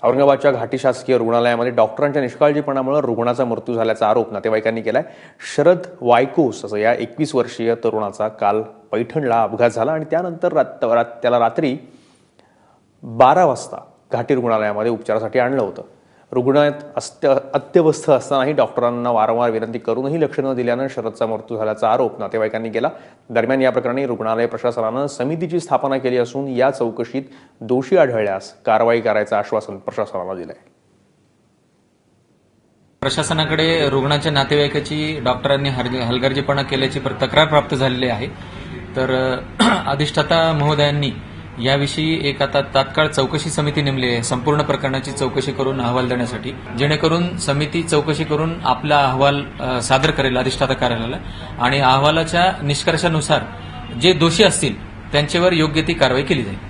औरंगाबादच्या घाटी शासकीय रुग्णालयामध्ये डॉक्टरांच्या निष्काळजीपणामुळे रुग्णाचा मृत्यू झाल्याचा आरोप नातेवाईकांनी केलाय। शरद वायकोस असं या 21 वर्षीय तरुणाचा काल पैठणला अपघात झाला आणि त्यानंतर त्याला रात्री 12 वाजता घाटी रुग्णालयामध्ये उपचारासाठी आणलं होतं। रुग्णालयात अत्यवस्थ असतानाही डॉक्टरांना वारंवार विनंती करूनही लक्ष न दिल्यानं शरदचा मृत्यू झाल्याचा आरोप नातेवाईकांनी केला। दरम्यान या प्रकरणी रुग्णालय प्रशासनानं समितीची स्थापना केली असून या चौकशीत दोषी आढळल्यास कारवाई करायचं आश्वासन प्रशासनाला दिलंय। प्रशासनाकडे रुग्णाच्या नातेवाईकाची डॉक्टरांनी हलगर्जीपणा केल्याची तक्रार प्राप्त झालेली आहे। तर अधिष्ठाता महोदयांनी याविषयी एक आता तात्काळ चौकशी समिती नेमली आहे संपूर्ण प्रकरणाची चौकशी करून अहवाल देण्यासाठी, जेणेकरून समिती चौकशी करून आपला अहवाल सादर करेल अधिष्ठाता कार्यालयाला आणि अहवालाच्या निष्कर्षानुसार जे दोषी असतील त्यांच्यावर योग्य ती कारवाई केली जाईल।